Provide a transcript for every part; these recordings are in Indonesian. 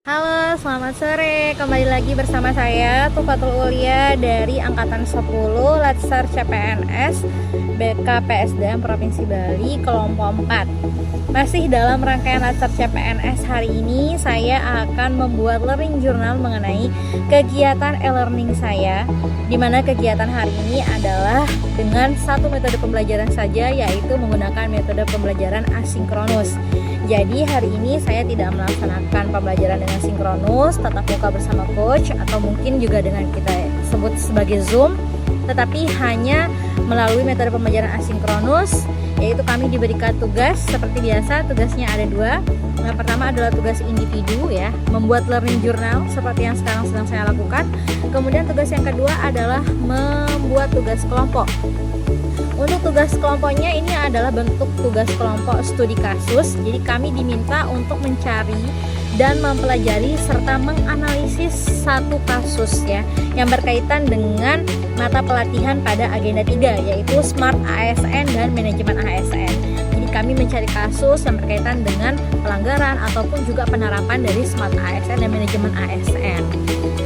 Halo, selamat sore. Kembali lagi bersama saya Tufatul Ulia dari Angkatan 10 Latsar CPNS BKPSDM Provinsi Bali kelompok 4. Masih dalam rangkaian Latsar CPNS hari ini saya akan membuat learning journal mengenai kegiatan e-learning saya, di mana kegiatan hari ini adalah dengan satu metode pembelajaran saja, yaitu menggunakan metode pembelajaran asinkronus. Jadi hari ini saya tidak melaksanakan pembelajaran dengan sinkronus, tatap muka bersama coach, atau mungkin juga dengan kita sebut sebagai Zoom, tetapi hanya melalui metode pembelajaran asinkronus, yaitu kami diberikan tugas seperti biasa. Tugasnya ada dua. Yang pertama adalah tugas individu, ya, membuat learning journal seperti yang sekarang sedang saya lakukan. Kemudian tugas yang kedua adalah membuat tugas kelompok. Untuk tugas kelompoknya ini adalah bentuk tugas kelompok studi kasus. Jadi kami diminta untuk mencari dan mempelajari serta menganalisis satu kasus, ya, yang berkaitan dengan mata pelatihan pada agenda 3, yaitu Smart ASN dan Manajemen ASN. Jadi kami mencari kasus yang berkaitan dengan pelanggaran ataupun juga penerapan dari Smart ASN dan Manajemen ASN.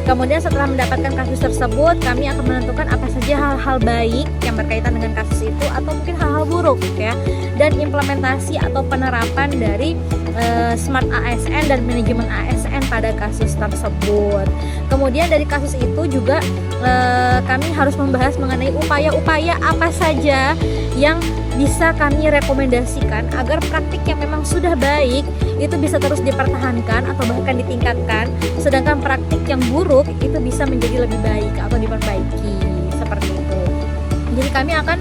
Kemudian setelah mendapatkan kasus tersebut, kami akan menentukan apa saja hal-hal baik yang berkaitan dengan kasus itu atau mungkin hal-hal buruk, ya, dan implementasi atau penerapan dari Smart ASN dan Manajemen ASN pada kasus tersebut. Kemudian dari kasus itu juga kami harus membahas mengenai upaya-upaya apa saja yang bisa kami rekomendasikan agar praktik yang memang sudah baik itu bisa terus dipertahankan atau bahkan ditingkatkan, sedangkan praktik yang buruk itu bisa menjadi lebih baik atau diperbaiki, seperti itu. Jadi kami akan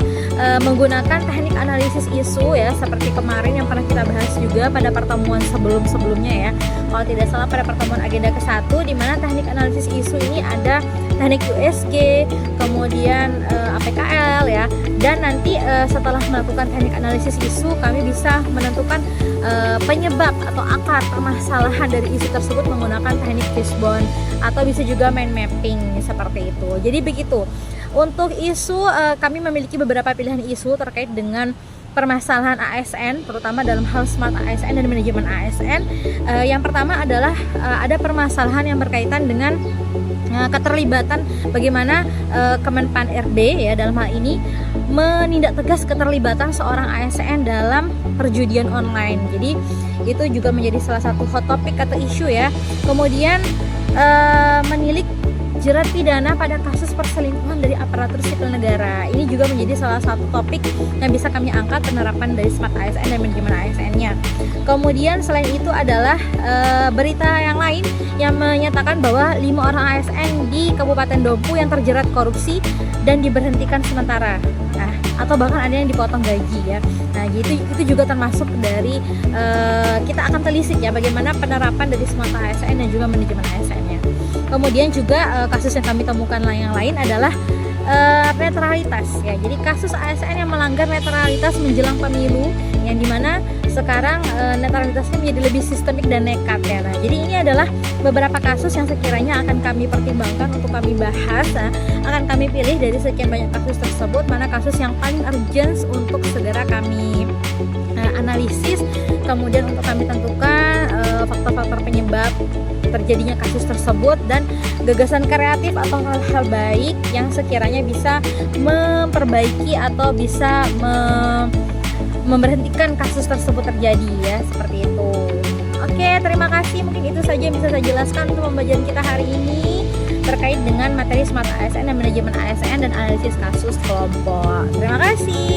menggunakan teknik analisis isu, ya, seperti kemarin yang pernah kita bahas juga pada pertemuan sebelum-sebelumnya, ya. Kalau tidak salah pada pertemuan agenda ke-1, di mana teknik analisis isu ini ada teknik USG, kemudian APKL, ya. Dan nanti setelah melakukan teknik analisis isu, kami bisa menentukan penyebab atau akar permasalahan dari isu tersebut menggunakan teknik fishbone atau bisa juga mind mapping, seperti itu. Jadi begitu. Untuk isu, kami memiliki beberapa pilihan isu terkait dengan permasalahan ASN, terutama dalam hal Smart ASN dan Manajemen ASN. Yang pertama adalah ada permasalahan yang berkaitan dengan keterlibatan bagaimana Kemenpan RB, ya, dalam hal ini menindak tegas keterlibatan seorang ASN dalam perjudian online. Jadi itu juga menjadi salah satu hot topic atau isu, ya. Kemudian menilik jerat pidana pada kasus perselingkuhan dari aparatur sipil negara. Ini juga menjadi salah satu topik yang bisa kami angkat penerapan dari Smart ASN dan Manajemen ASN-nya. Kemudian selain itu adalah berita yang lain yang menyatakan bahwa 5 orang ASN di Kabupaten Dompu yang terjerat korupsi dan diberhentikan sementara. Nah, atau bahkan ada yang dipotong gaji, ya. Nah, itu juga termasuk dari kita akan telisik, ya, bagaimana penerapan dari Smart ASN dan juga Manajemen ASN-nya. Kemudian juga kasus yang kami temukan yang lain adalah netralitas, ya. Jadi kasus ASN yang melanggar netralitas menjelang pemilu, yang dimana sekarang netralitasnya menjadi lebih sistemik dan nekat, ya. Nah, jadi ini adalah beberapa kasus yang sekiranya akan kami pertimbangkan untuk kami bahas. Akan kami pilih dari sekian banyak kasus tersebut mana kasus yang paling urgent untuk segera kami analisis, kemudian untuk kami tentukan faktor-faktor penyebab terjadinya kasus tersebut dan gagasan kreatif atau hal-hal baik yang sekiranya bisa memperbaiki atau bisa memberhentikan kasus tersebut terjadi, ya, seperti itu. Oke, terima kasih. Mungkin itu saja yang bisa saya jelaskan untuk pembelajaran kita hari ini terkait dengan materi Smart ASN dan Manajemen ASN dan analisis kasus kelompok. Terima kasih.